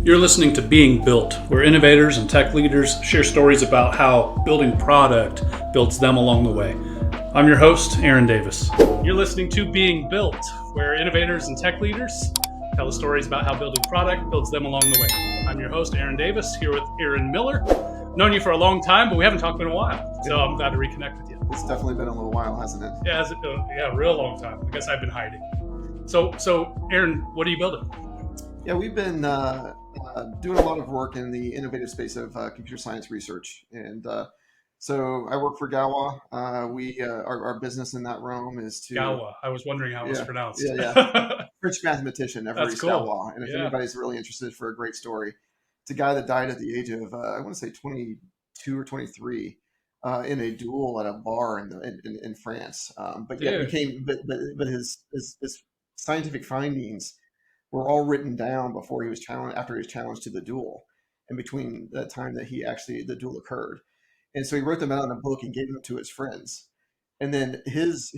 You're listening to Being Built, where innovators and tech leaders share stories about how building product builds them along the way. I'm your host, Aaron Davis. You're listening to Being Built, where innovators and tech leaders tell the stories about how building product builds them along the way. I'm your host, Aaron Davis, here with Aaron Miller. Known you for a long time, but we haven't talked in a while, so I'm glad to reconnect with you. It's definitely been a little while, hasn't it? Yeah, real long time. I guess I've been hiding. So Aaron, what are you building? Yeah, we've been doing a lot of work in the innovative space of computer science research, and so I work for Galois. Our business in that realm is to Galois. I was wondering how it was pronounced. French mathematician, That's cool. Galois. And if anybody's really interested for a great story, it's a guy that died at the age of I want to say 22 or 23 in a duel at a bar in France. But his scientific findings were all written down before he was challenged, after he was challenged to the duel, and between the time that the duel occurred. And so he wrote them out in a book and gave them to his friends. And then his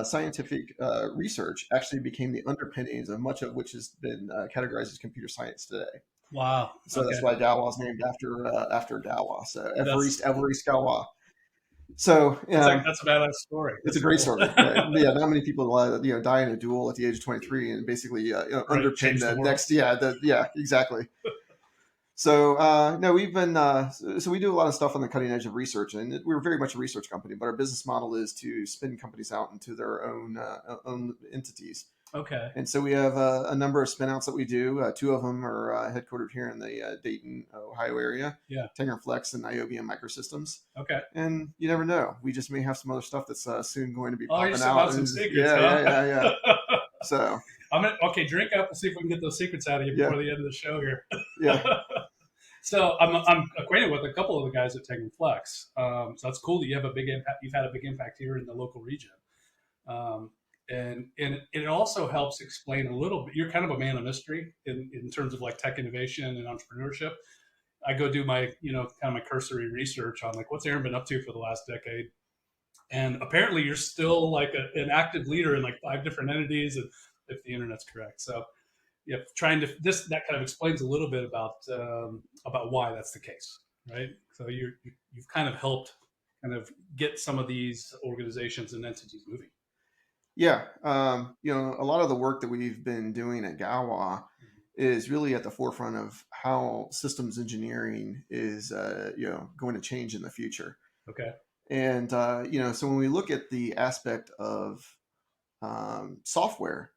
scientific research actually became the underpinnings of much of which has been categorized as computer science today. Wow! So that's why Galois is named after Galois. So Évariste Galois. So that's a badass story. It's a great story. Right? Yeah, not many people die in a duel at the age of 23 and basically underpin the next. Exactly. So we've been so we do a lot of stuff on the cutting edge of research, and we're very much a research company. But our business model is to spin companies out into their own entities. Okay. And so we have a number of spin outs that we do. Two of them are headquartered here in the Dayton, Ohio area. Yeah. TensorFlex and IOBM Microsystems. Okay. And you never know. We just may have some other stuff that's soon going to be popping out. out. Some secrets, yeah. So drink up. We'll see if we can get those secrets out of you before the end of the show here. Yeah. So I'm acquainted with a couple of the guys at TensorFlex. So that's cool that you have a big impact. You've had a big impact here in the local region. And it also helps explain a little bit. You're kind of a man of mystery in terms of like tech innovation and entrepreneurship. I go do my, kind of my cursory research on like what's Aaron been up to for the last decade. And apparently you're still like an active leader in like 5 different entities, if the internet's correct. So that kind of explains a little bit about why that's the case, right? So you've kind of helped kind of get some of these organizations and entities moving. Yeah. A lot of the work that we've been doing at Galois is really at the forefront of how systems engineering is, going to change in the future. Okay. And, so when we look at the aspect of software,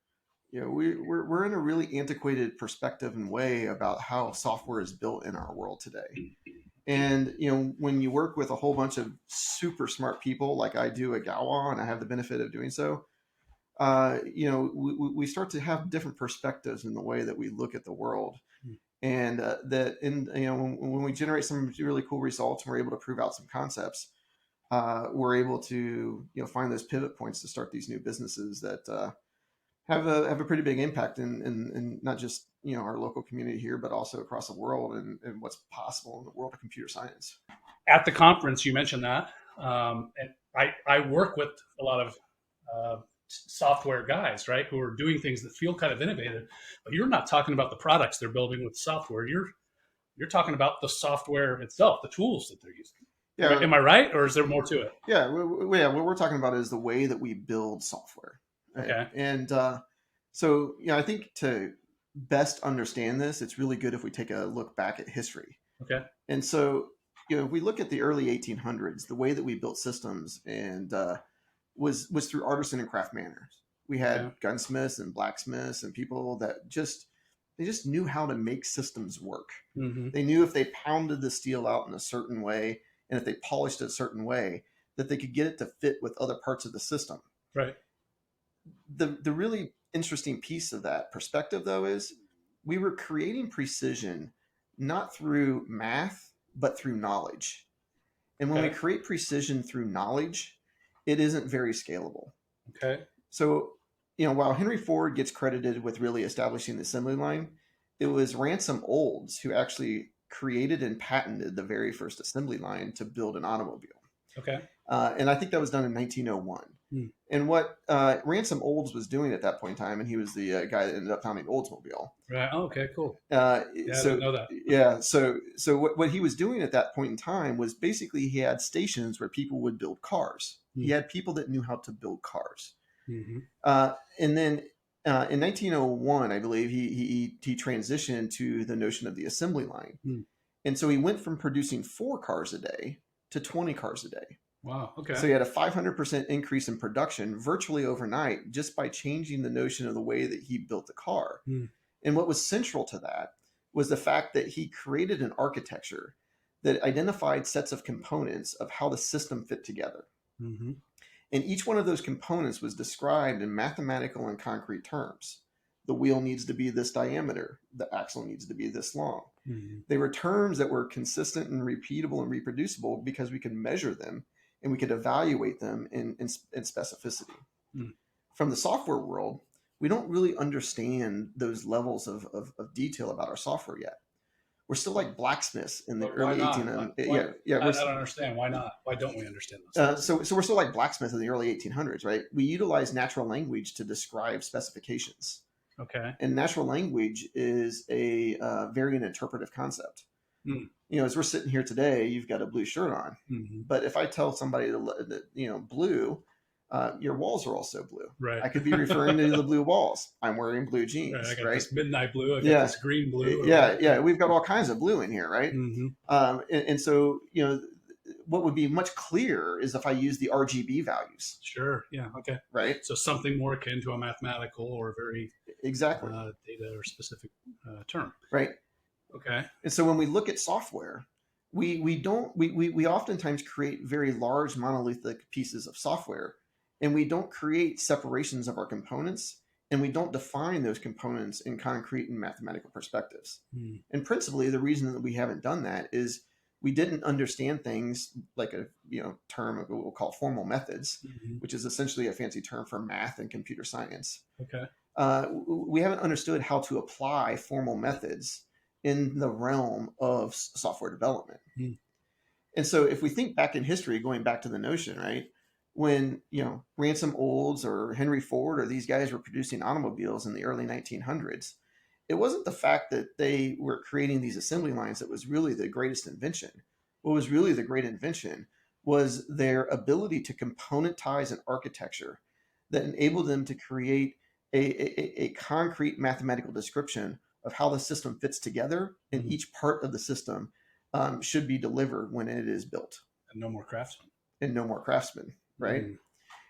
we're in a really antiquated perspective and way about how software is built in our world today. And, when you work with a whole bunch of super smart people like I do at Galois, and I have the benefit of doing so, we start to have different perspectives in the way that we look at the world. And when we generate some really cool results and we're able to prove out some concepts, we're able to find those pivot points to start these new businesses that have a pretty big impact in not just our local community here, but also across the world and what's possible in the world of computer science. At the conference, you mentioned that, and I work with a lot of software guys, right, who are doing things that feel kind of innovative, but you're not talking about the products they're building with software. You're talking about the software itself, the tools that they're using. Yeah. Am I right? Or is there more to it? Yeah. What we're talking about is the way that we build software. Right? Okay. And so, I think to best understand this, it's really good if we take a look back at history. Okay. And so, if we look at the early 1800s, the way that we built systems and was through artisan and craft manners. We had gunsmiths and blacksmiths and people that just knew how to make systems work. Mm-hmm. They knew if they pounded the steel out in a certain way and if they polished it a certain way, that they could get it to fit with other parts of the system. Right. The really interesting piece of that perspective, though, is we were creating precision not through math, but through knowledge. And when we create precision through knowledge, it isn't very scalable. Okay. So, while Henry Ford gets credited with really establishing the assembly line, it was Ransom Olds who actually created and patented the very first assembly line to build an automobile. Okay. And I think that was done in 1901. Hmm. And what Ransom Olds was doing at that point in time, and he was the guy that ended up founding Oldsmobile. Right. Oh, okay. Cool. Uh, Yeah, I so didn't know that. yeah, so what he was doing at that point in time was basically he had stations where people would build cars. Hmm. He had people that knew how to build cars. Mm-hmm. And then in 1901, I believe he transitioned to the notion of the assembly line. Hmm. And so he went from producing 4 cars a day to 20 cars a day. Wow. Okay. So he had a 500% increase in production virtually overnight just by changing the notion of the way that he built the car. Hmm. And what was central to that was the fact that he created an architecture that identified sets of components of how the system fit together. Mm-hmm. And each one of those components was described in mathematical and concrete terms. The wheel needs to be this diameter. The axle needs to be this long. Mm-hmm. They were terms that were consistent and repeatable and reproducible because we could measure them and we could evaluate them in specificity. Mm. From the software world, we don't really understand those levels of detail about our software yet. We're still like blacksmiths in the early 1800s. I don't understand. Why not? Why don't we understand this? So we're still like blacksmiths in the early 1800s, right? We utilize natural language to describe specifications. Okay. And natural language is a very an interpretive concept. Mm. As we're sitting here today, you've got a blue shirt on. Mm-hmm. But if I tell somebody that blue, your walls are also blue. Right. I could be referring to the blue walls. I'm wearing blue jeans. Right. I got right? this midnight blue. I got this green blue. Yeah. We've got all kinds of blue in here, right? Mm-hmm. And so, what would be much clearer is if I use the RGB values. Sure. Yeah. Okay. Right. So something more akin to a mathematical or very exactly data or specific term. Right. Okay. And so when we look at software, we oftentimes create very large monolithic pieces of software, and we don't create separations of our components, and we don't define those components in concrete and mathematical perspectives. Mm. And principally, the reason that we haven't done that is we didn't understand things like a term of what we'll call formal methods, mm-hmm. which is essentially a fancy term for math and computer science. Okay. We haven't understood how to apply formal methods in the realm of software development. Mm. And so if we think back in history, going back to the notion, right, when, Ransom Olds or Henry Ford or these guys were producing automobiles in the early 1900s, it wasn't the fact that they were creating these assembly lines that was really the greatest invention. What was really the great invention was their ability to componentize an architecture that enabled them to create a concrete mathematical description of how the system fits together, and Mm. each part of the system should be delivered when it is built. And no more craftsmen. Right? Mm.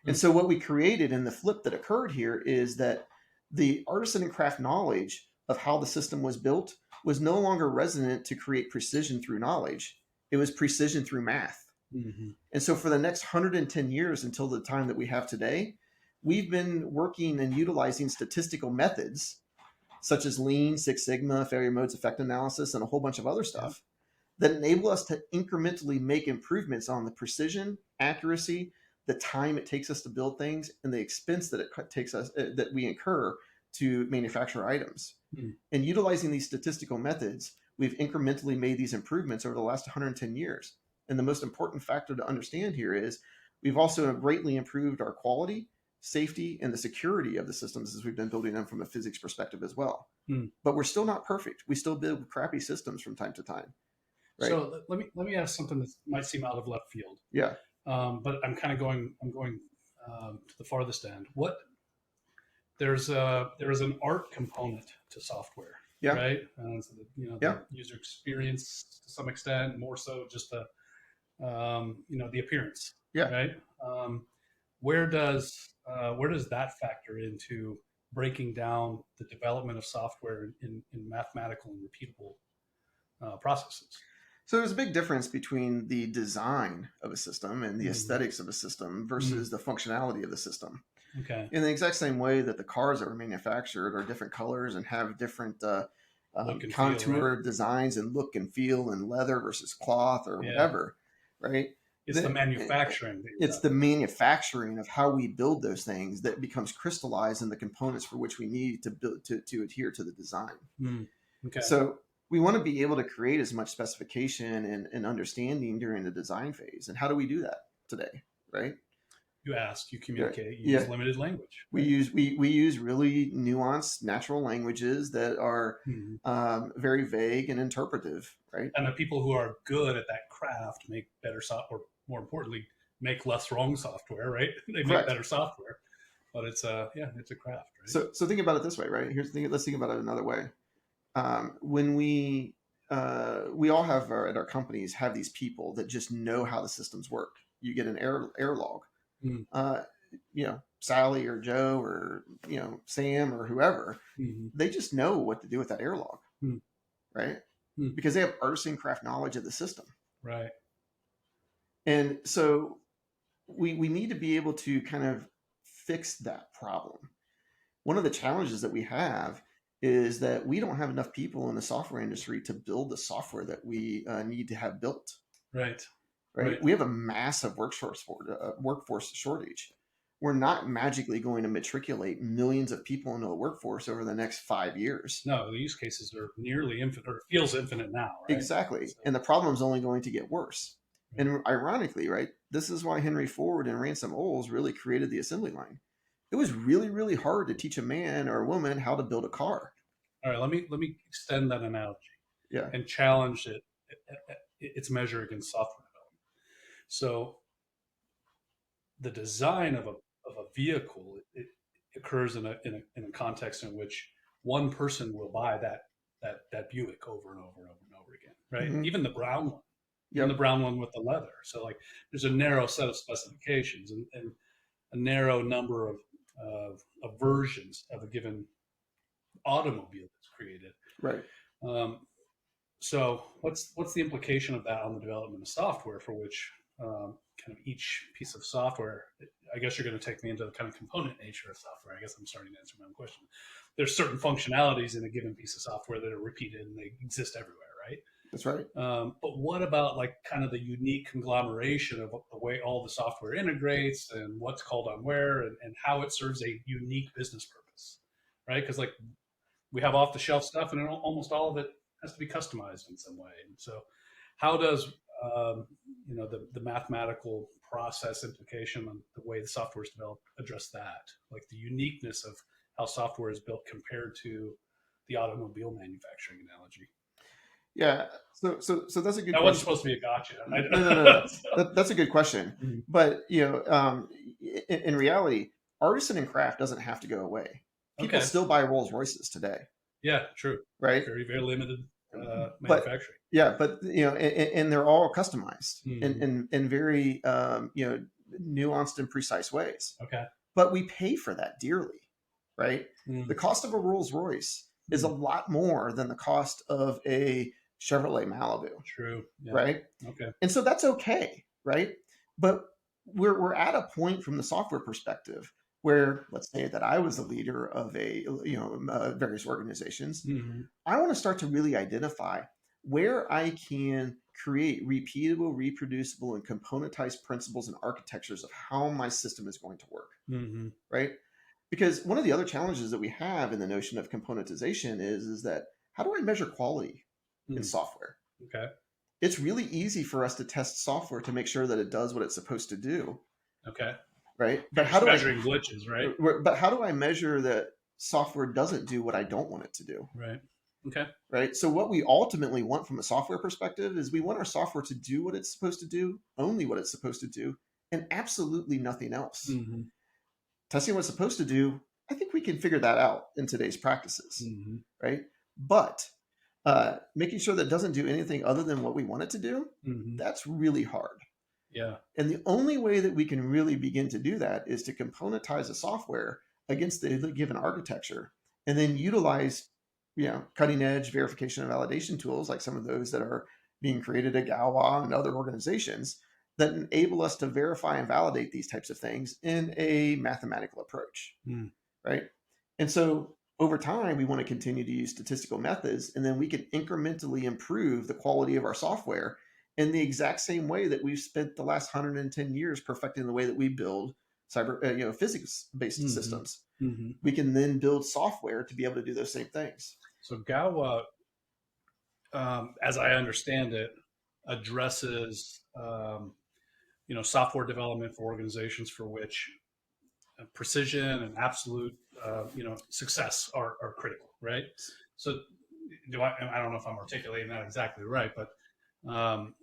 And so what we created in the flip that occurred here is that the artisan and craft knowledge of how the system was built was no longer resonant to create precision through knowledge. It was precision through math. Mm-hmm. And so for the next 110 years until the time that we have today, we've been working and utilizing statistical methods such as Lean, Six Sigma, failure modes, effect analysis, and a whole bunch of other stuff that enable us to incrementally make improvements on the precision, accuracy, the time it takes us to build things, and the expense that it takes us that we incur to manufacture items. Mm. And utilizing these statistical methods, we've incrementally made these improvements over the last 110 years. And the most important factor to understand here is we've also greatly improved our quality, safety, and the security of the systems as we've been building them from a physics perspective as well. Mm. But we're still not perfect. We still build crappy systems from time to time. Right? So let me ask something that might seem out of left field. Yeah. But I'm going to the farthest end. There's an art component to software. Yeah. Right. So the user experience to some extent, more so just the appearance. Yeah. Right. Where does that factor into breaking down the development of software in mathematical and repeatable processes? So there's a big difference between the design of a system and the aesthetics of a system versus the functionality of the system. Okay. In the exact same way that the cars that are manufactured are different colors and have different contour designs and look and feel, and leather versus cloth or whatever, right? It's the manufacturing. It's the manufacturing of how we build those things that becomes crystallized in the components for which we need to build to adhere to the design. Mm. Okay. So we want to be able to create as much specification and understanding during the design phase. And how do we do that today, right? you ask, you Yeah, communicate, you yeah. use limited language, We right? use we use really nuanced natural languages that are Hmm. very vague and interpretive, right? And the people who are good at that craft make better software. More importantly, make less wrong software, right? They make Correct. better software, but it's a it's a craft, right? So think about it this way, right? Here's the thing. Let's think about it another way. When we all have at our companies have these people that just know how the systems work. You get an error log. Mm-hmm. Uh, Sally or Joe or Sam or whoever, Mm-hmm. they just know what to do with that error log, right? Mm-hmm. Because they have artisan craft knowledge of the system. Right. And so we need to be able to kind of fix that problem. One of the challenges that we have is that we don't have enough people in the software industry to build the software that we need to have built. Right. Right? Right. We have a massive workforce shortage. We're not magically going to matriculate millions of people into the workforce over the next 5 years. No, the use cases are nearly infinite, or feels infinite now, right? Exactly. So, And the problem is only going to get worse. right. And ironically, right, this is why Henry Ford and Ransom Olds really created the assembly line. It was really, really hard to teach a man or a woman how to build a car. All right. Let me extend that analogy Yeah. and challenge its measure against software development. So the design of a vehicle, it occurs in a context in which one person will buy that Buick over and over and over and over again, right? Mm-hmm. Even the brown one, even the Yep. brown one with the leather. So like, there's a narrow set of specifications and a narrow number of versions of a given automobile that's created. Right. Um, so what's the implication of that on the development of software for which kind of each piece of software? I guess you're going to take me into the kind of component nature of software. I guess I'm starting to answer my own question. There's certain functionalities in a given piece of software that are repeated and they exist everywhere, right? That's right. But what about like kind of the unique conglomeration of the way all the software integrates and what's called on where and how it serves a unique business purpose, right? Because like we have off the shelf stuff and almost all of it has to be customized in some way. And so, how does the mathematical process implication on the way the software is developed address that, like the uniqueness of how software is built compared to the automobile manufacturing analogy? Yeah. So that's a good That wasn't question. supposed to be a gotcha. No. So, That's a good question. mhm. But in reality, artisan and craft doesn't have to go away. People Okay. still buy Rolls Royces today, Yeah, true. right? Very, very limited But manufacturing. yeah, but and they're all customized Hmm. in very nuanced and precise ways. Okay. But we pay for that dearly, right? Mm. The cost of a Rolls Royce is a Mm. lot more than the cost of a Chevrolet Malibu, True. Yeah. right? Okay. And so that's okay, right? But we're at a point from the software perspective where, let's say that I was the leader of various organizations. Hmm. I want to start to really identify where I can create repeatable, reproducible, and componentized principles and architectures of how my system is going to work, Hmm. right? Because one of the other challenges that we have in the notion of componentization is that how do I measure quality in Mm. software? Okay. It's really easy for us to test software to make sure that it does what it's supposed to do, Okay. right? You're just measuring glitches, right? But how do I measure that software doesn't do what I don't want it to do? Right. Okay. Right. So what we ultimately want from a software perspective is we want our software to do what it's supposed to do, only what it's supposed to do, and absolutely nothing else. Hmm. Testing what it's supposed to do, I think we can figure that out in today's practices, Hmm. right? But making sure that it doesn't do anything other than what we want it to do, Hmm. that's really hard. Yeah. And the only way that we can really begin to do that is to componentize a software against the given architecture and then utilize cutting edge verification and validation tools like some of those that are being created at Galois and other organizations that enable us to verify and validate these types of things in a mathematical approach, Mm. right? And so over time, we want to continue to use statistical methods, and then we can incrementally improve the quality of our software in the exact same way that we've spent the last 110 years perfecting the way that we build physics-based Hmm. systems. Hmm. We can then build software to be able to do those same things. So Gawa, as I understand it, addresses software development for organizations for which precision and absolute, success are critical, right? So, I don't know if I'm articulating that exactly right, but um,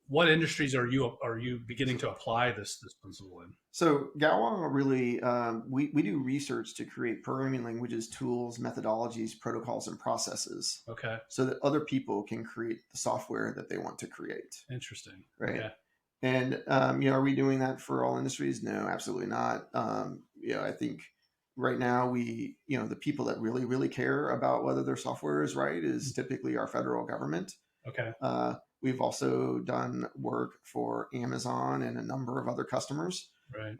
what industries are you beginning to apply this principle in? So Galois really, we do research to create programming languages, tools, methodologies, protocols, and processes Okay, so that other people can create the software that they want to create, interesting. right? Okay. And are we doing that for all industries? No, absolutely not. I think right now the people that really, really care about whether their software is right is typically our federal government. Okay. We've also done work for Amazon and a number of other customers. Right.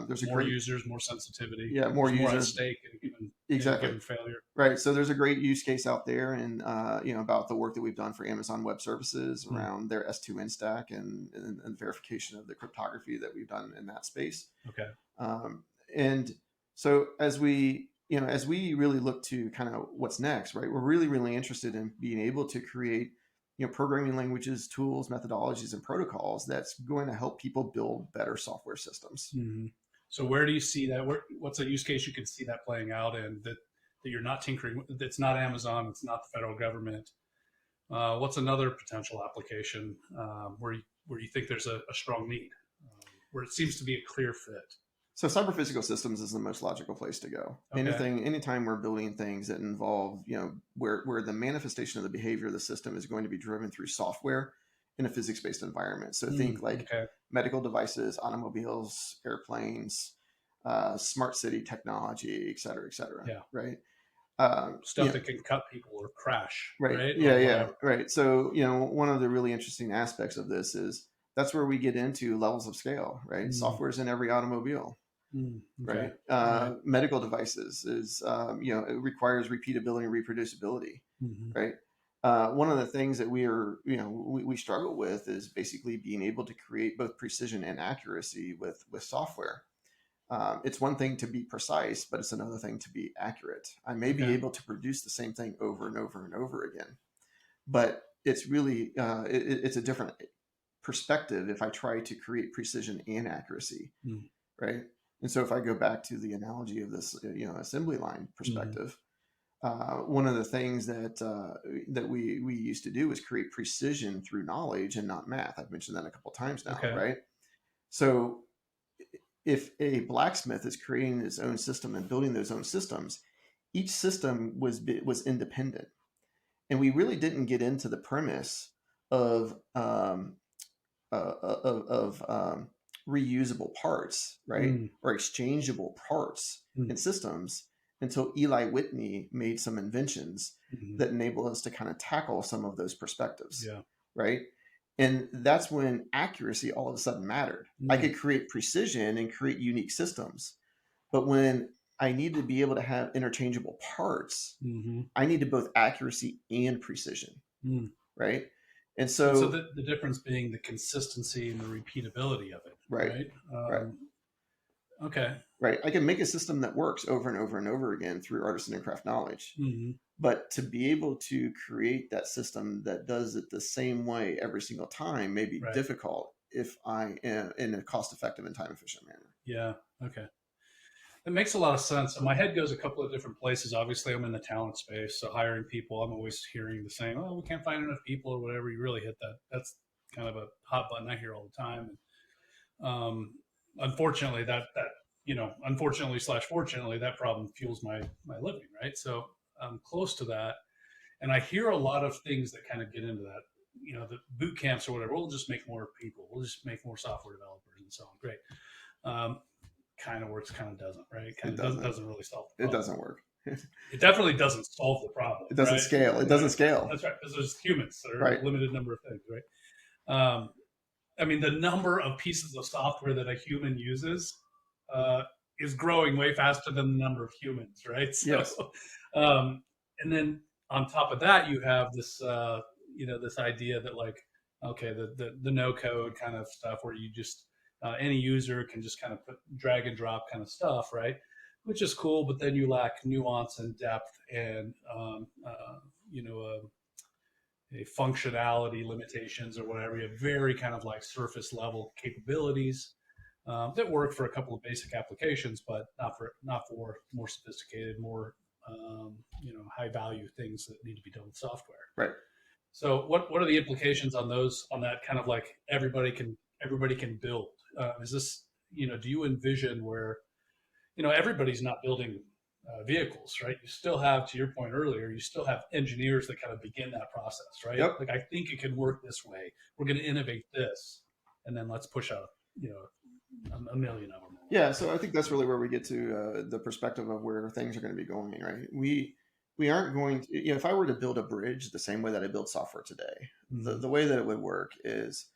There's a More great, users, more sensitivity. yeah, more There's more at users. stake in a Exactly. given failure. Right. So there's a great use case out there, and about the work that we've done for Amazon Web Services Mm. around their S2N stack and verification of the cryptography that we've done in that space. Okay. And so as we really look to kind of what's next, right? We're really, really interested in being able to create programming languages, tools, methodologies, and protocols that's going to help people build better software systems. Mm-hmm. So where do you see that? What's a use case you can see that playing out in that you're not tinkering with? It's not Amazon. It's not the federal government. What's another potential application where you think there's a strong need, where it seems to be a clear fit? So cyber physical systems is the most logical place to go. Okay. Anytime we're building things that involve, where the manifestation of the behavior of the system is going to be driven through software in a physics-based environment. So think like medical devices, automobiles, airplanes, smart city technology, et cetera, et cetera. Yeah. Right. Stuff that can cut people or crash. Right. Yeah. Right. So, one of the really interesting aspects of this is that's where we get into levels of scale, right? Software is in every automobile. Okay. Right. Medical devices is, it requires repeatability and reproducibility, right? One of the things that we struggle with is basically being able to create both precision and accuracy with software. It's one thing to be precise, but it's another thing to be accurate. I may be able to produce the same thing over and over and over again, but it's really, it's a different perspective if I try to create precision and accuracy, right? And so if I go back to the analogy of this, assembly line perspective, one of the things that we used to do is create precision through knowledge and not math. I've mentioned that a couple of times now, right? So if a blacksmith is creating his own system and building those own systems, each system was independent, and we really didn't get into the premise of reusable parts, right? Or exchangeable parts in systems until Eli Whitney made some inventions that enable us to kind of tackle some of those perspectives, right? And that's when accuracy all of a sudden mattered. I could create precision and create unique systems, but when I need to be able to have interchangeable parts, I need to both accuracy and precision, right? And so the difference being the consistency and the repeatability of it, right? Okay. Right. I can make a system that works over and over and over again through artisan and craft knowledge. But to be able to create that system that does it the same way every single time may be difficult if I am in a cost-effective and time-efficient manner. Yeah. Okay. It makes a lot of sense. My head goes a couple of different places. Obviously, I'm in the talent space, so hiring people, I'm always hearing the same, "Oh, we can't find enough people," or whatever. You really hit that. That's kind of a hot button I hear all the time. Unfortunately, unfortunately / fortunately, that problem fuels my living, right? So I'm close to that, and I hear a lot of things that kind of get into that. The boot camps or whatever. We'll just make more people. We'll just make more software developers and so on. Great. Kind of works, kind of doesn't, right? It doesn't really solve the problem. It doesn't work. It definitely doesn't solve the problem. It doesn't scale. It doesn't scale. That's right, because there's humans. There are a limited number of things, right? The number of pieces of software that a human uses is growing way faster than the number of humans, right? So, yes. And then on top of that, you have this, this idea that the no code kind of stuff where you just any user can just kind of drag and drop kind of stuff, right? Which is cool, but then you lack nuance and depth and a functionality limitations or whatever. You have very kind of like surface level capabilities that work for a couple of basic applications, but not for more sophisticated, more high value things that need to be done with software. Right. So what are the implications on those on that kind of like everybody can build? Is this do you envision where everybody's not building vehicles, right? You still have, to your point earlier, you still have engineers that kind of begin that process, right? Yep. Like I think it can work this way. We're going to innovate this, and then let's push out a million of them. Yeah. So I think that's really where we get to the perspective of where things are going to be going, right? We aren't going to, if I were to build a bridge the same way that I build software today, the way that it would work is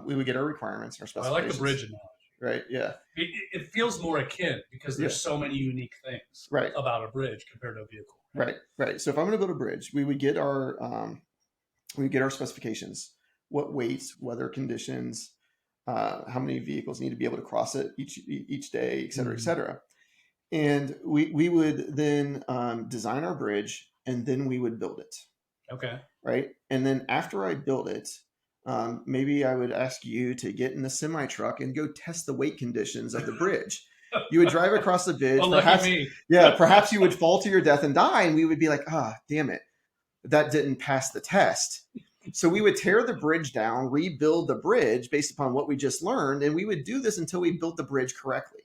we would get our requirements, our Well, I like the specifications. bridge analogy. Right. Yeah. It feels more akin because there's so many unique things Right. about a bridge compared to a vehicle. Right. Right. So if I'm going to build a bridge, we would get our specifications, what weights, weather conditions, how many vehicles need to be able to cross it each day, et cetera, et cetera. And we would then design our bridge, and then we would build it. Okay. Right. And then after I build it, maybe I would ask you to get in the semi truck and go test the weight conditions of the bridge. You would drive across the bridge. Oh, perhaps, lucky me. Perhaps you would fall to your death and die, and we would be like, damn it, that didn't pass the test. So we would tear the bridge down, rebuild the bridge based upon what we just learned, and we would do this until we built the bridge correctly.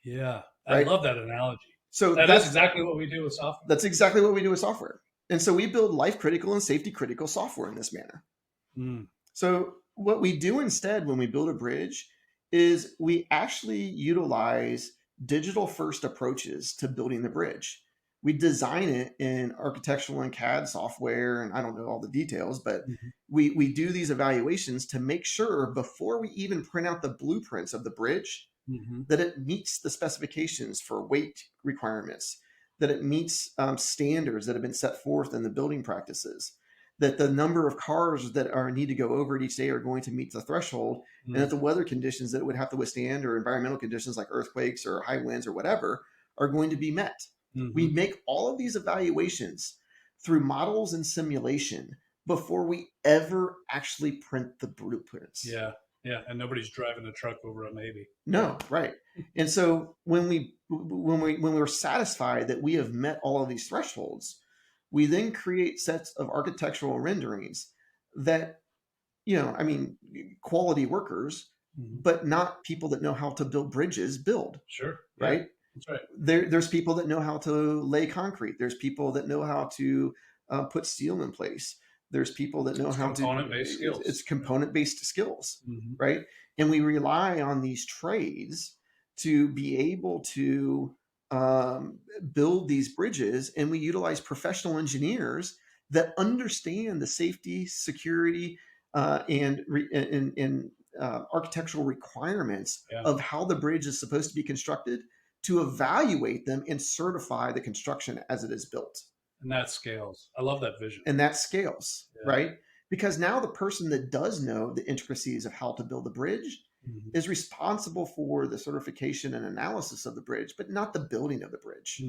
Yeah, right? I love that analogy. So that's exactly what we do with software. That's exactly what we do with software. And so we build life critical and safety critical software in this manner. So what we do instead when we build a bridge is we actually utilize digital first approaches to building the bridge. We design it in architectural and CAD software, and I don't know all the details, but we do these evaluations to make sure before we even print out the blueprints of the bridge that it meets the specifications for weight requirements, that it meets standards that have been set forth in the building practices, that the number of cars that need to go over it each day are going to meet the threshold, and that the weather conditions that it would have to withstand or environmental conditions like earthquakes or high winds or whatever are going to be met. We make all of these evaluations through models and simulation before we ever actually print the blueprints. Yeah. Yeah, and nobody's driving a truck over a maybe. No, right. And so when we're satisfied that we have met all of these thresholds, we then create sets of architectural renderings that, quality workers, but not people that know how to build bridges build. Sure. Right? Yeah, that's right. There's people that know how to lay concrete. There's people that know how to put steel in place. There's people that know how to. Component-based skills. It's component-based skills, right? And we rely on these trades to be able to build these bridges, and we utilize professional engineers that understand the safety, security, and architectural requirements of how the bridge is supposed to be constructed to evaluate them and certify the construction as it is built. And that scales. I love that vision. And that scales, right? Because now the person that does know the intricacies of how to build a bridge is responsible for the certification and analysis of the bridge, but not the building of the bridge.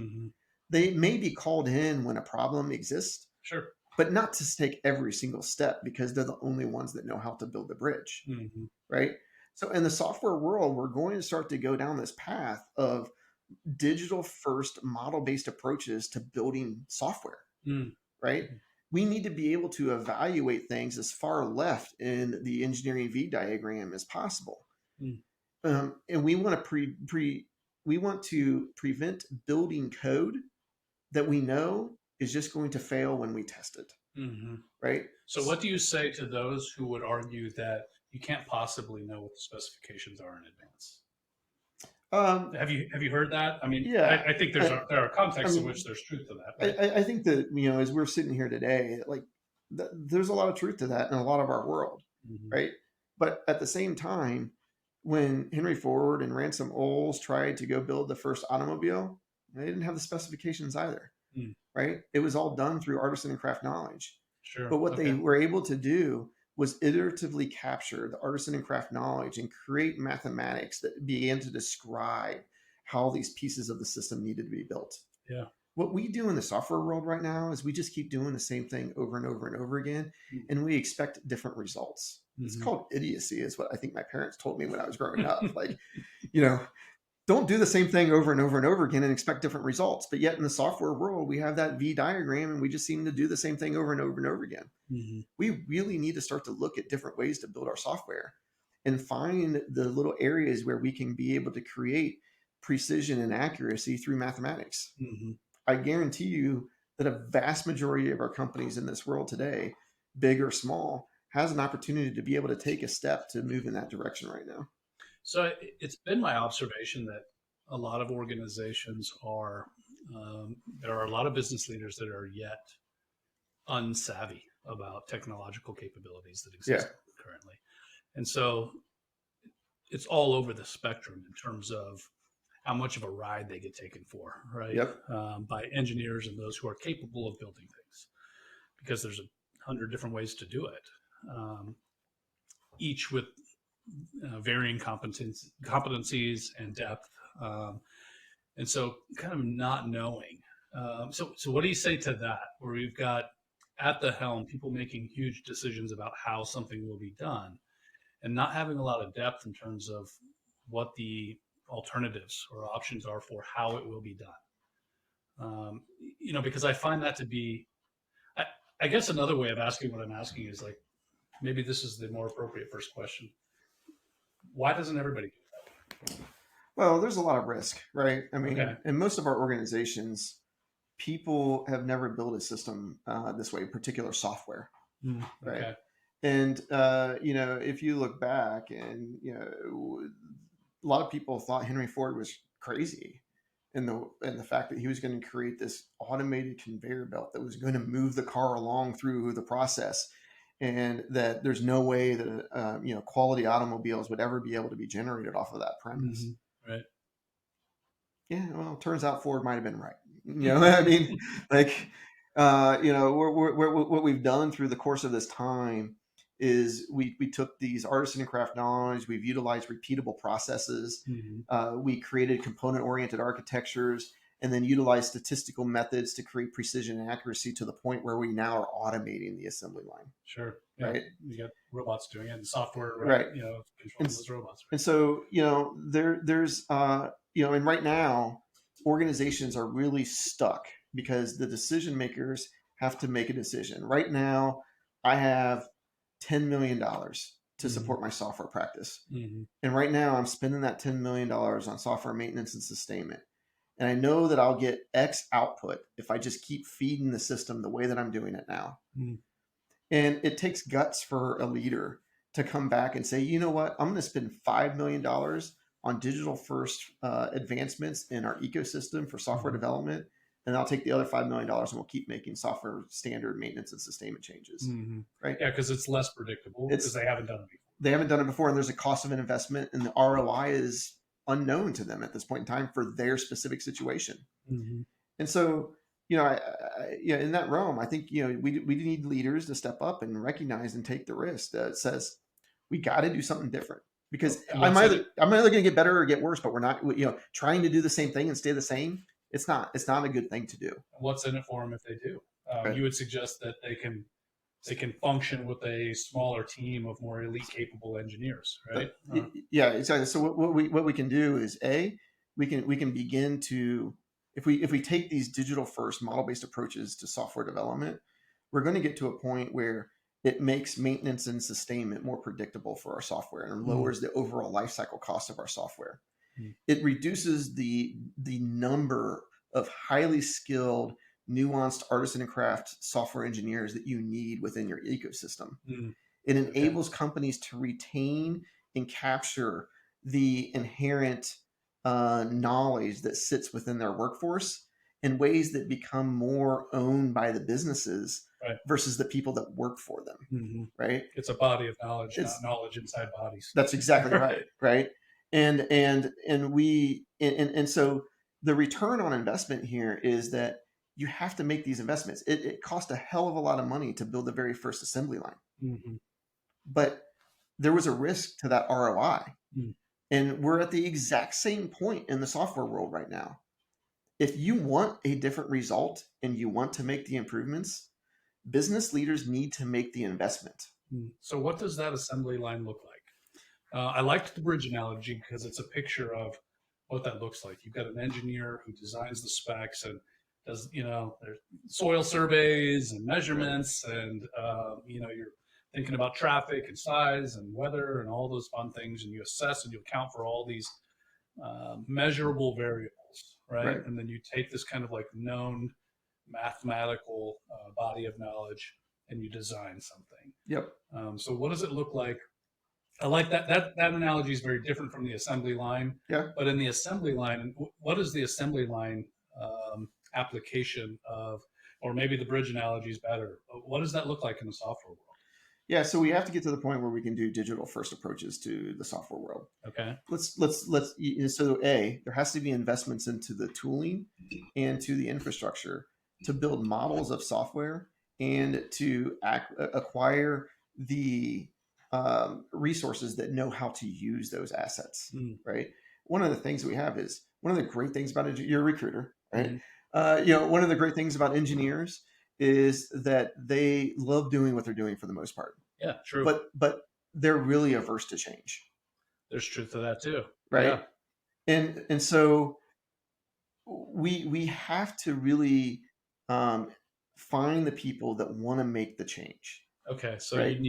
They may be called in when a problem exists, sure, but not to take every single step because they're the only ones that know how to build the bridge, right? So in the software world, we're going to start to go down this path of digital first model based approaches to building software, right? We need to be able to evaluate things as far left in the engineering V diagram as possible. And we want to prevent building code that we know is just going to fail when we test it. Right? So what do you say to those who would argue that you can't possibly know what the specifications are in advance? Have you heard that? I mean, yeah, I think there are contexts in which there's truth to that. Right? I think that, as we're sitting here today, like there's a lot of truth to that in a lot of our world, right? But at the same time, when Henry Ford and Ransom Olds tried to go build the first automobile, they didn't have the specifications either, right? It was all done through artisan and craft knowledge. Sure. But what they were able to do was iteratively capture the artisan and craft knowledge and create mathematics that began to describe how these pieces of the system needed to be built. Yeah. What we do in the software world right now is we just keep doing the same thing over and over and over again, and we expect different results. It's Mm-hmm. called idiocy, is what I think my parents told me when I was growing up. Like, you know, don't do the same thing over and over and over again and expect different results. But yet in the software world, we have that V diagram and we just seem to do the same thing over and over and over again. Mm-hmm. We really need to start to look at different ways to build our software and find the little areas where we can be able to create precision and accuracy through mathematics. Mm-hmm. I guarantee you that a vast majority of our companies in this world today, big or small, has an opportunity to be able to take a step to move in that direction right now. So it's been my observation that a lot of organizations are, there are a lot of business leaders that are yet unsavvy about technological capabilities that Yeah. exist currently. And so it's all over the spectrum in terms of how much of a ride they get taken for, right? Yep. By engineers and those who are capable of building things, because there's 100 different ways to do it, each with varying competencies and depth. And so kind of not knowing. So what do you say to that, where we've got at the helm people making huge decisions about how something will be done and not having a lot of depth in terms of what the alternatives or options are for how it will be done? Because I find that to be, I, I guess another way of asking what I'm asking is like, maybe this is the more appropriate first question. Why doesn't everybody do that? Well, there's a lot of risk, right? I mean, Okay. in most of our organizations, people have never built a system this way, particular software, right? Okay. And if you look back, and a lot of people thought Henry Ford was crazy, in the fact that he was going to create this automated conveyor belt that was going to move the car along through the process, and that there's no way that quality automobiles would ever be able to be generated off of that premise. Mm-hmm. Right. Yeah, well, it turns out Ford might have been right. I mean, like, what we've done through the course of this time is we took these artisan and craft knowledge, we've utilized repeatable processes, we created component oriented architectures, and then utilized statistical methods to create precision and accuracy to the point where we now are automating the assembly line. Sure. Yeah. Right. You got robots doing it and software, Right. controlling those robots. Right? And so, there's and right now organizations are really stuck because the decision makers have to make a decision. Right now, I have $10 million to support my software practice. Mm-hmm. And right now I'm spending that $10 million on software maintenance and sustainment. And I know that I'll get X output if I just keep feeding the system the way that I'm doing it now. Mm-hmm. And it takes guts for a leader to come back and say, you know what, I'm going to spend $5 million on digital first advancements in our ecosystem for software development. And I'll take the other $5 million and we'll keep making software standard maintenance and sustainment changes. Mm-hmm. Right. Yeah. Because it's less predictable because they haven't done it before. They haven't done it before. And there's a cost of an investment, and the ROI is unknown to them at this point in time for their specific situation. Mm-hmm. And so, in that realm, I think, we need leaders to step up and recognize and take the risk that says we got to do something different, because I'm either going to get better or get worse, but we're not, trying to do the same thing and stay the same. It's not a good thing to do. What's in it for them if they do? You would suggest that they can function with a smaller team of more elite capable engineers, right? Yeah, exactly. So what we can do is we can begin to, if we take these digital first model based approaches to software development, we're going to get to a point where it makes maintenance and sustainment more predictable for our software and lowers the overall lifecycle cost of our software. It reduces the number of highly skilled, nuanced artisan and craft software engineers that you need within your ecosystem. It enables companies to retain and capture the inherent knowledge that sits within their workforce in ways that become more owned by the businesses versus the people that work for them. Right? It's a body of knowledge, not knowledge inside bodies. That's exactly right. Right. And so the return on investment here is that you have to make these investments. It costs a hell of a lot of money to build the very first assembly line. But there was a risk to that ROI. And we're at the exact same point in the software world right now. if you want a different result and you want to make the improvements, business leaders need to make the investment. So what does that assembly line look like? I liked the bridge analogy because it's a picture of what that looks like. You've got an engineer who designs the specs and does, there's soil surveys and measurements, and you're thinking about traffic and size and weather and all those fun things, and you assess and you account for all these measurable variables, right? Right. And then you take this kind of like known mathematical body of knowledge and you design something. Yep. So what does it look like? I like that analogy is very different from the assembly line. Yeah. But in the assembly line, what is the assembly line application of, or maybe the bridge analogy is better. What does that look like in the software world? Yeah, so we have to get to the point where we can do digital first approaches to the software world. Okay. So there has to be investments into the tooling and to the infrastructure to build models of software and to acquire the resources that know how to use those assets, right? One of the things we have is one of the great things about you're a recruiter, right? One of the great things about engineers is that they love doing what they're doing for the most part. Yeah, true. But they're really averse to change. There's truth to that too, right? Yeah. And so we have to really find the people that want to make the change. Okay, so right?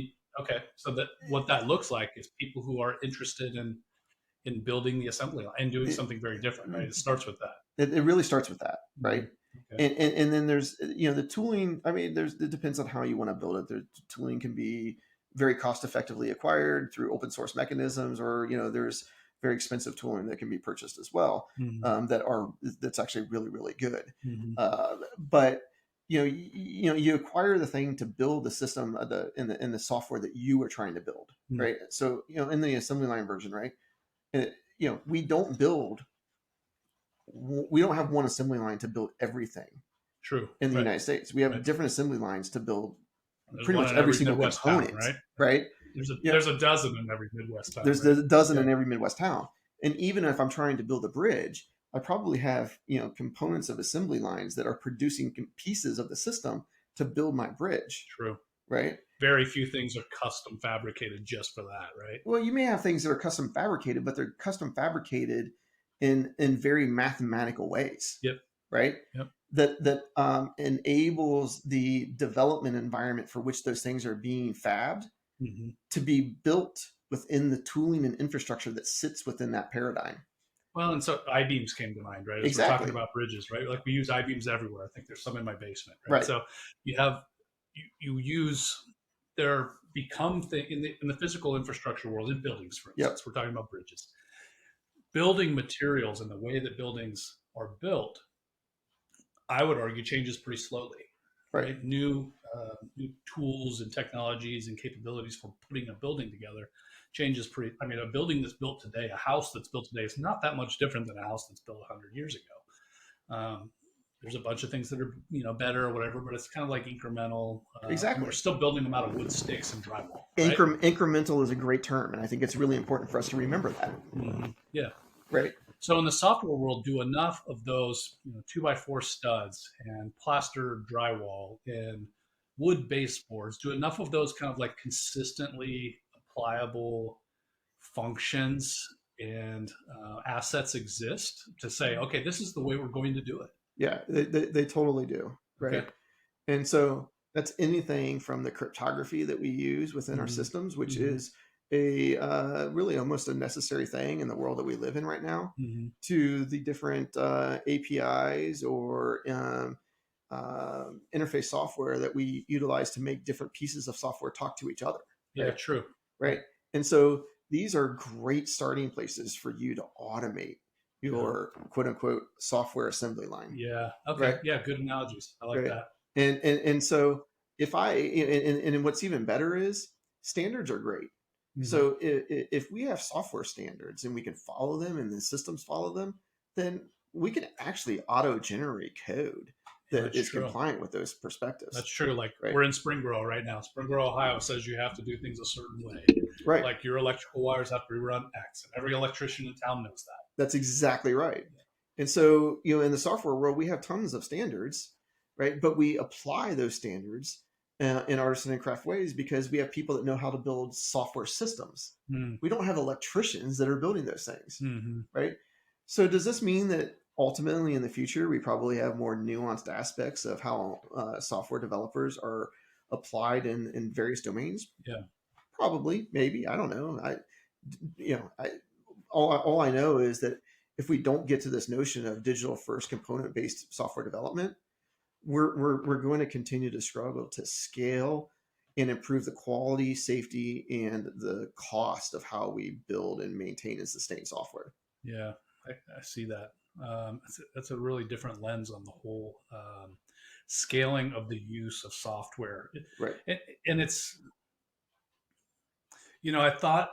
So that what that looks like is people who are interested in building the assembly line and doing something very different, right? It starts with that. It really starts with that, right? Okay. And then there's the tooling. I mean, it depends on how you want to build it. The tooling can be very cost effectively acquired through open source mechanisms, or there's very expensive tooling that can be purchased as well. That's actually really, really good. But you acquire the thing to build the system in the software that you are trying to build, right? So in the assembly line version, right? We don't have one assembly line to build everything. True. In the United States, we have different assembly lines to build pretty much every single Midwest component, town, right? There's a dozen in every Midwest town. There's a dozen in every Midwest town. And even if I'm trying to build a bridge, I probably have components of assembly lines that are producing pieces of the system to build my bridge. True. Right. Very few things are custom fabricated just for that, right? Well, you may have things that are custom fabricated, but they're custom fabricated in very mathematical ways. Yep. Right. Yep. That enables the development environment for which those things are being fabbed to be built within the tooling and infrastructure that sits within that paradigm. Well, and so I-beams came to mind, right? As exactly. We're talking about bridges, right? Like we use I-beams everywhere. I think there's some in my basement, right? So you use there become in the physical infrastructure world, in buildings, for instance. We're talking about bridges. Building materials and the way that buildings are built, I would argue, changes pretty slowly. Right? New tools and technologies and capabilities for putting a building together changes pretty. I mean, a building that's built today, a house that's built today, is not that much different than a house that's built 100 years ago. There's a bunch of things that are better or whatever, but it's kind of like incremental. Exactly. We're still building them out of wood sticks and drywall. Right? Incremental is a great term, and I think it's really important for us to remember that. Yeah. Right. So in the software world, do enough of those 2x4 studs and plaster drywall and wood baseboards, do enough of those kind of like consistently applicable functions and assets exist to say, okay, this is the way we're going to do it. Yeah, they totally do. Right. Okay. And so that's anything from the cryptography that we use within our systems, which is a really almost a necessary thing in the world that we live in right now, to the different APIs or interface software that we utilize to make different pieces of software talk to each other. Yeah, right? True. Right. And so these are great starting places for you to automate your quote unquote software assembly line. Yeah. Okay. Right? Yeah. Good analogies. I like that. And so if and what's even better is standards are great. So if we have software standards and we can follow them and the systems follow them, then we can actually auto-generate code that is compliant with those perspectives. That's true. Like we're in Springboro right now. Springboro, Ohio says you have to do things a certain way. Right. Like your electrical wires have to be run X, and every electrician in town knows that. That's exactly right. And so, in the software world, we have tons of standards, right? But we apply those standards in artisan and craft ways because we have people that know how to build software systems. Mm. We don't have electricians that are building those things, Mm-hmm. right? So does this mean that ultimately in the future, we probably have more nuanced aspects of how software developers are applied in various domains? Yeah. Probably, maybe. I don't know. All I know is that if we don't get to this notion of digital first component based software development, we're going to continue to struggle to scale and improve the quality, safety, and the cost of how we build and maintain and sustain software. Yeah, I see that. That's a really different lens on the whole scaling of the use of software. Right. And it's, I thought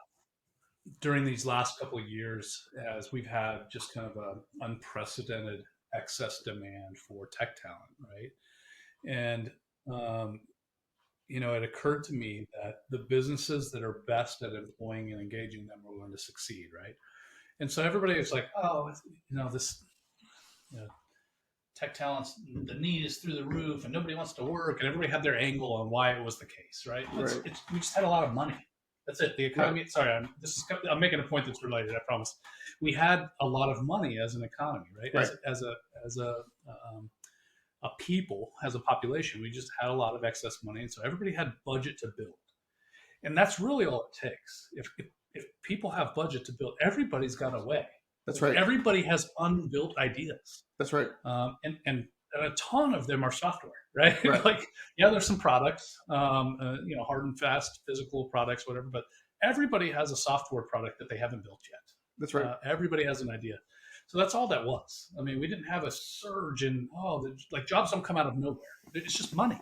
during these last couple of years, as we've had just kind of an unprecedented excess demand for tech talent, right? And, it occurred to me that the businesses that are best at employing and engaging them are going to succeed, right? And so everybody is like, oh, this, you know, tech talent's the need is through the roof and nobody wants to work, and everybody had their angle on why it was the case, right? Right. We just had a lot of money. That's it. The economy. Right. Sorry, I'm making a point that's related. I promise. We had a lot of money as an economy, right? Right. As a people, as a population, we just had a lot of excess money, and so everybody had budget to build, and that's really all it takes. If people have budget to build, everybody's got a way. That's right. Everybody has unbuilt ideas. That's right. And a ton of them are software, right? Right. Like, yeah, there's some products, hard and fast physical products, whatever, but everybody has a software product that they haven't built yet. That's right. Everybody has an idea. So that's all that was. I mean, we didn't have a surge in, like jobs don't come out of nowhere. It's just money.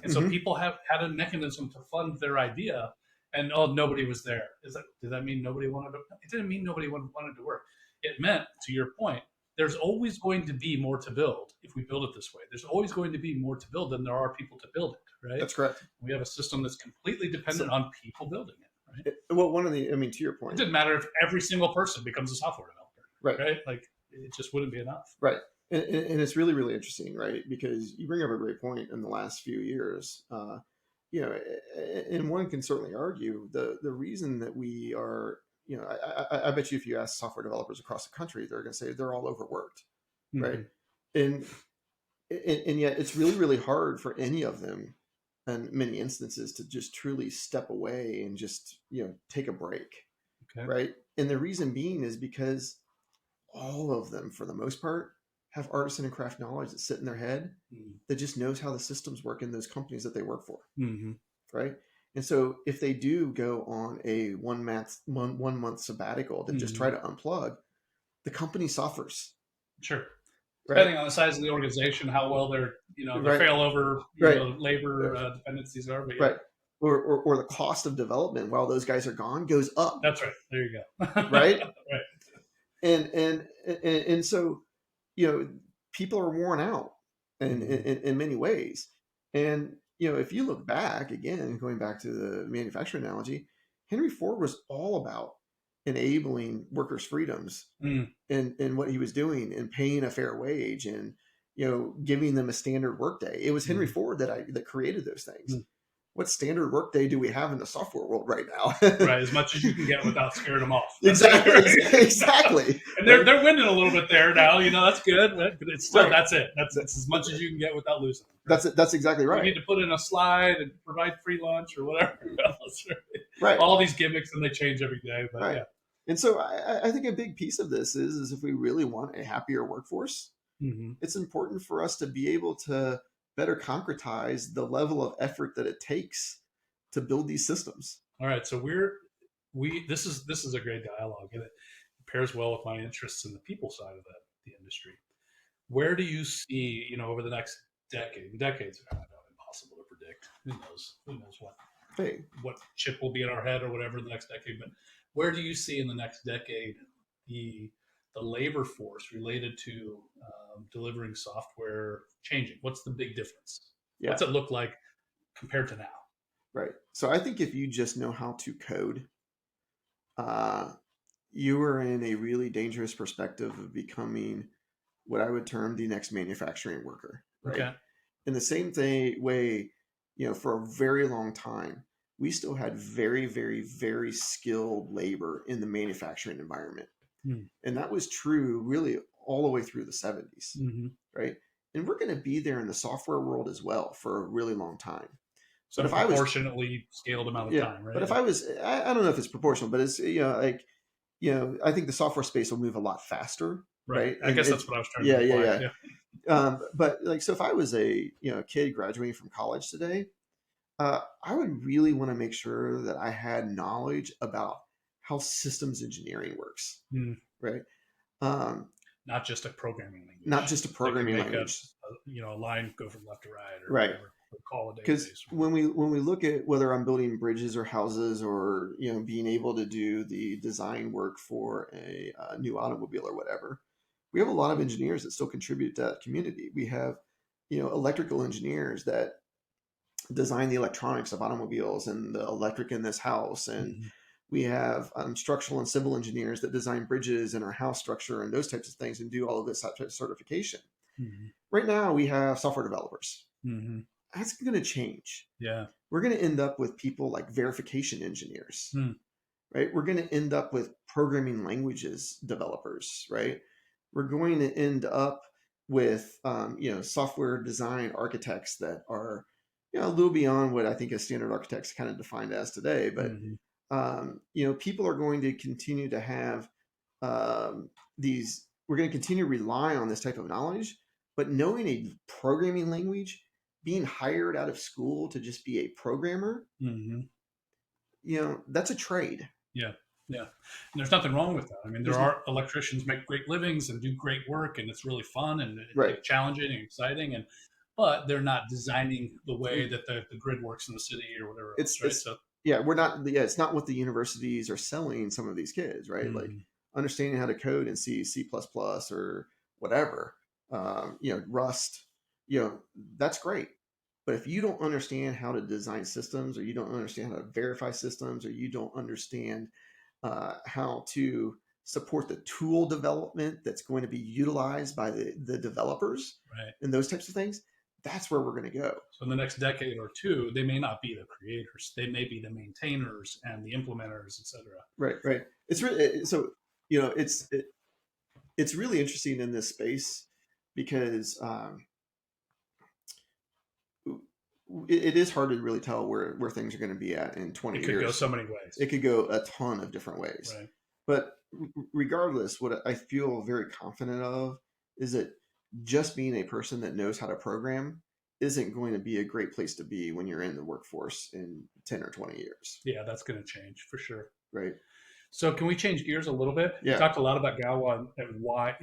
And so people had a mechanism to fund their idea, and nobody was there. Did that mean nobody wanted to? It didn't mean nobody wanted to work. It meant, to your point, there's always going to be more to build if we build it this way. There's always going to be more to build than there are people to build it, right? That's correct. We have a system that's completely dependent on people building it, right? Well, to your point, it didn't matter if every single person becomes a software developer, right? Right? Like, it just wouldn't be enough. Right. And it's really, really interesting, right? Because you bring up a great point in the last few years. And one can certainly argue the reason that we are, I bet you if you ask software developers across the country, they're going to say they're all overworked, right? And yet it's really, really hard for any of them in many instances to just truly step away and just, take a break, right? And the reason being is because all of them, for the most part, have artisan and craft knowledge that sit in their head that just knows how the systems work in those companies that they work for, right? And so if they do go on a one month sabbatical to just try to unplug, the company suffers. Sure. Right? Depending on the size of the organization, how well their failover labor dependencies are. But right. Or the cost of development while those guys are gone goes up. That's right. There you go. Right. Right. And so, people are worn out in many ways. And, if you look back again, going back to the manufacturing analogy, Henry Ford was all about enabling workers' freedoms in what he was doing and paying a fair wage and, giving them a standard workday. It was Henry Ford that created those things. What standard workday do we have in the software world right now? Right, as much as you can get without scaring them off. Exactly. And they're winning a little bit there now. That's good, but it's still that's it. That's as much as you can get without losing. Right? That's exactly right. You need to put in a slide and provide free lunch or whatever else. Right. All these gimmicks and they change every day. But right. Yeah. And so I think a big piece of this is if we really want a happier workforce, it's important for us to be able to better concretize the level of effort that it takes to build these systems. All right, so this is a great dialogue, and it pairs well with my interests in the people side of the industry. Where do you see, over the next decades are impossible to predict. Who knows what chip will be in our head or whatever in the next decade? But where do you see in the next decade the labor force related to delivering software changing? What's the big difference? Yeah. What's it look like compared to now? Right. So I think if you just know how to code, you are in a really dangerous perspective of becoming what I would term the next manufacturing worker, right? Okay. In the same way, for a very long time, we still had very, very, very skilled labor in the manufacturing environment. Hmm. And that was true really all the way through the 70s, Mm-hmm. right? And we're going to be there in the software world as well for a really long time. But Some if I was, proportionately scaled amount of yeah, time, but right? if I was, I don't know if it's proportional, but it's, I think the software space will move a lot faster, Right. right? I And guess it, that's what I was trying to yeah, yeah, imply. yeah. Yeah. But like, so if I was a kid graduating from college today, I would really want to make sure that I had knowledge about how systems engineering works, Hmm. right? Um, Not just a programming not language just a that could programming make language, a line go from left to right or right? whatever, or call a Because database. when we look at whether I'm building bridges or houses or being able to do the design work for a new automobile or whatever, we have a lot of engineers that still contribute to that community. We have electrical engineers that design the electronics of automobiles and the electric in this house, and Mm-hmm. we have structural and civil engineers that design bridges and our house structure and those types of things and do all of this type of certification. Mm-hmm. Right now we have software developers. Mm-hmm. That's going to change. Yeah. We're going to end up with people like verification engineers, Hmm. right? We're going to end up with programming languages developers, right? We're going to end up with software design architects that are a little beyond what I think a standard architect's kind of defined as today. But Mm-hmm. people are going to continue to have these. We're going to continue to rely on this type of knowledge, but knowing a programming language, being hired out of school to just be a programmer, Mm-hmm. that's a trade. Yeah. Yeah. And there's nothing wrong with that. I mean, there There's are electricians make great livings and do great work, and it's really fun and right. challenging and exciting. But they're not designing the way that the grid works in the city or whatever else, right? It's So, yeah, we're not yeah, it's not what the universities are selling some of these kids, right? Like mm-hmm. understanding how to code in C or whatever, Rust, that's great. But if you don't understand how to design systems, or you don't understand how to verify systems, or you don't understand how to support the tool development that's going to be utilized by the developers Right. and those types of things, that's where we're going to go. So in the next decade or two, they may not be the creators; they may be the maintainers and the implementers, etc. Right, right. It's really so it's really interesting in this space because it is hard to really tell where things are going to be at in 20 It could years. go so many ways. It could go a ton of different ways. Right. But regardless, what I feel very confident of is that just being a person that knows how to program isn't going to be a great place to be when you're in the workforce in 10 or 20 years. Yeah, that's going to change for sure. Right. So can we change gears a little bit? Yeah. You talked a lot about Galois and why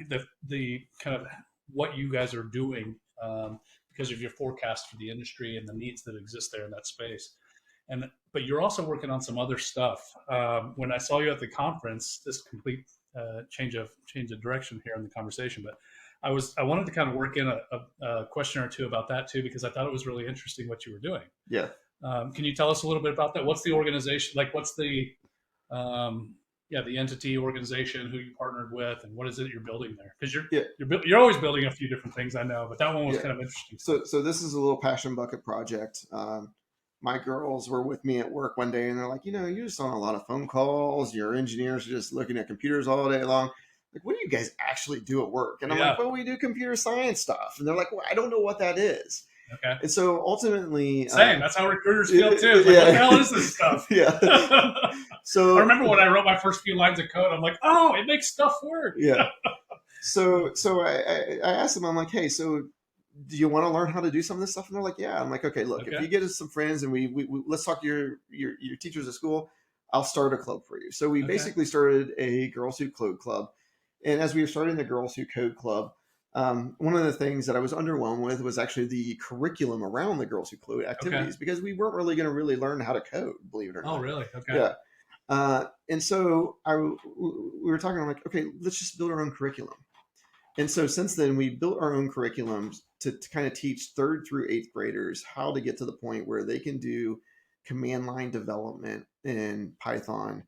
the kind of what you guys are doing because of your forecast for the industry and the needs that exist there in that space. But you're also working on some other stuff. When I saw you at the conference, this complete change of direction here in the conversation, but I wanted to kind of work in a question or two about that too, because I thought it was really interesting what you were doing. Yeah. Can you tell us a little bit about that? What's the organization like? What's the the entity organization who you partnered with, and what is it you're building there? Because you're always building a few different things, I know, but that one was kind of interesting. So this is a little passion bucket project. My girls were with me at work one day, and they're like, you're just on a lot of phone calls. Your engineers are just looking at computers all day long. Like, what do you guys actually do at work? And I'm like, well, we do computer science stuff. And they're like, well, I don't know what that is. Okay. And so ultimately, same. That's how recruiters feel too. It's like, what the hell is this stuff? Yeah. So I remember when I wrote my first few lines of code, I'm like, oh, it makes stuff work. Yeah. So I asked them, I'm like, hey, so do you want to learn how to do some of this stuff? And they're like, yeah. I'm like, okay, look, if you get us some friends and we let's talk to your teachers at school, I'll start a club for you. So we basically started a Girls Who Code Club. And as we were starting the Girls Who Code Club, one of the things that I was underwhelmed with was actually the curriculum around the Girls Who Code activities, because we weren't really going to really learn how to code, believe it or not. Oh, really? Okay. Yeah. And so we were talking, I'm like, okay, let's just build our own curriculum. And so since then, we built our own curriculums to kind of teach 3rd through 8th graders how to get to the point where they can do command line development in Python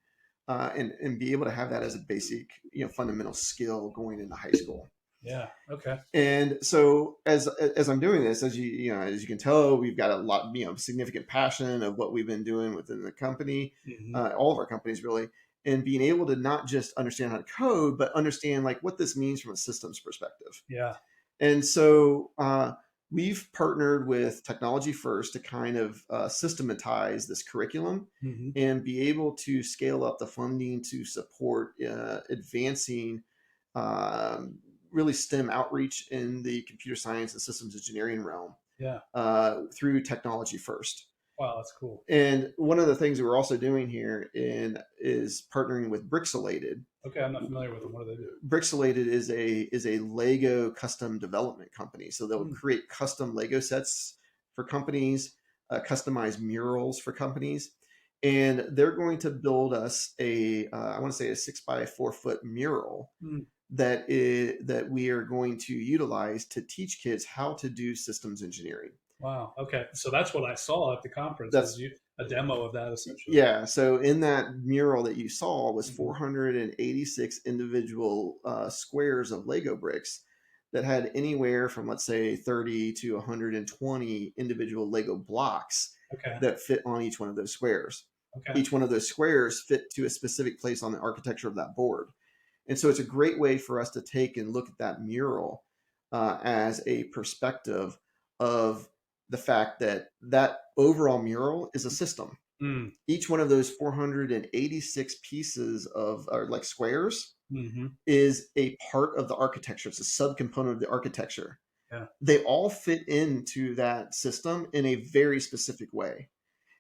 and be able to have that as a basic, fundamental skill going into high school. Yeah. Okay. And so as I'm doing this, as as you can tell, we've got a lot, significant passion of what we've been doing within the company, all of our companies really, and being able to not just understand how to code, but understand like what this means from a systems perspective. Yeah. And so we've partnered with Technology First to kind of systematize this curriculum and be able to scale up the funding to support advancing really STEM outreach in the computer science and systems engineering realm. Yeah. Through Technology First. Wow, that's cool. And one of the things that we're also doing here is partnering with Brixelated. Okay, I'm not familiar with them. What do they do? Brixelated is a Lego custom development company. So they'll create custom Lego sets for companies, customize murals for companies, and they're going to build us I want to say a 6x4 foot mural that we are going to utilize to teach kids how to do systems engineering. Wow. Okay. So that's what I saw at the conference. That's a demo of that essentially. Yeah. So in that mural that you saw was 486 individual squares of Lego bricks that had anywhere from, let's say, 30 to 120 individual Lego blocks that fit on each one of those squares. Okay. Each one of those squares fit to a specific place on the architecture of that board. And so it's a great way for us to take and look at that mural as a perspective of the fact that overall mural is a system. Each one of those 486 pieces of like squares is a part of the architecture. It's a subcomponent of the architecture. Yeah. They all fit into that system in a very specific way.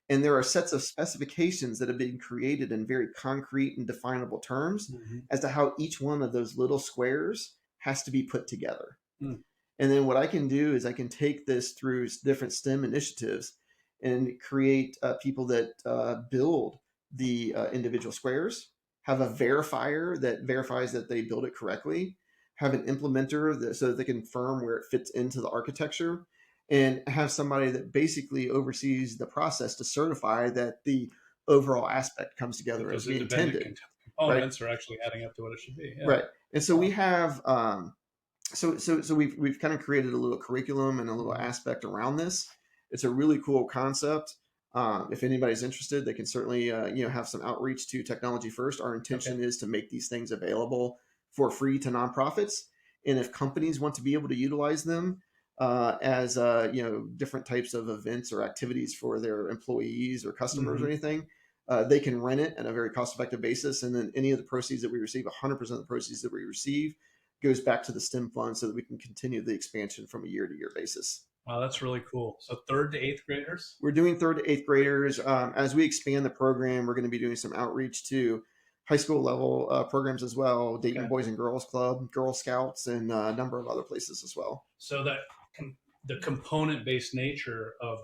And there are sets of specifications that have been created in very concrete and definable terms as to how each one of those little squares has to be put together. And then what I can do is I can take this through different STEM initiatives and create people that build the individual squares, have a verifier that verifies that they build it correctly, have an implementer so that they can confirm where it fits into the architecture, and have somebody that basically oversees the process to certify that the overall aspect comes together as we intended. Components are actually adding up to what it should be. Yeah. Right. And so we have, so we've kind of created a little curriculum and a little aspect around this. It's a really cool concept. If anybody's interested, they can certainly, have some outreach to Technology First. Our intention is to make these things available for free to nonprofits. And if companies want to be able to utilize them, as different types of events or activities for their employees or customers or anything, they can rent it at a very cost-effective basis, and then any of the proceeds that we receive, 100% of the proceeds that we receive, goes back to the STEM fund so that we can continue the expansion from a year-to-year basis. Wow, that's really cool. So 3rd to 8th graders? We're doing 3rd to 8th graders. As we expand the program, we're going to be doing some outreach to high school level programs as well, Dayton Boys and Girls Club, Girl Scouts, and a number of other places as well. So that the component-based nature of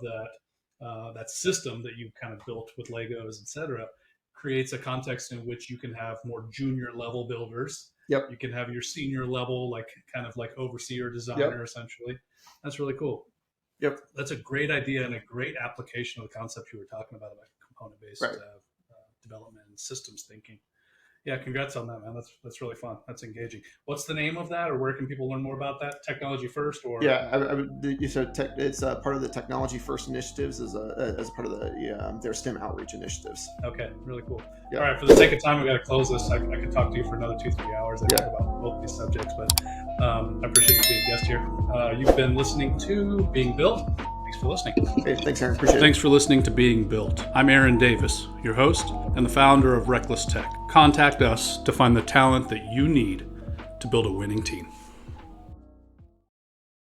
that system that you kind of built with Legos, et cetera, creates a context in which you can have more junior level builders. Yep. You can have your senior level, kind of like overseer designer, essentially. That's really cool. Yep. That's a great idea and a great application of the concept you were talking about component-based development and systems thinking. Yeah, congrats on that, man. That's really fun. That's engaging. What's the name of that, or where can people learn more about that? Technology First, or it's part of the Technology First initiatives as part of their STEM outreach initiatives. Okay, really cool. Yep. All right, for the sake of time, we got to close this. I could talk to you for another 2-3 hours. I talk about both these subjects, but I appreciate you being a guest here. You've been listening to Being Built. Thanks for listening. Hey, thanks, Aaron. Appreciate it. Thanks for listening to Being Built. I'm Aaron Davis, your host and the founder of Reckless Tech. Contact us to find the talent that you need to build a winning team.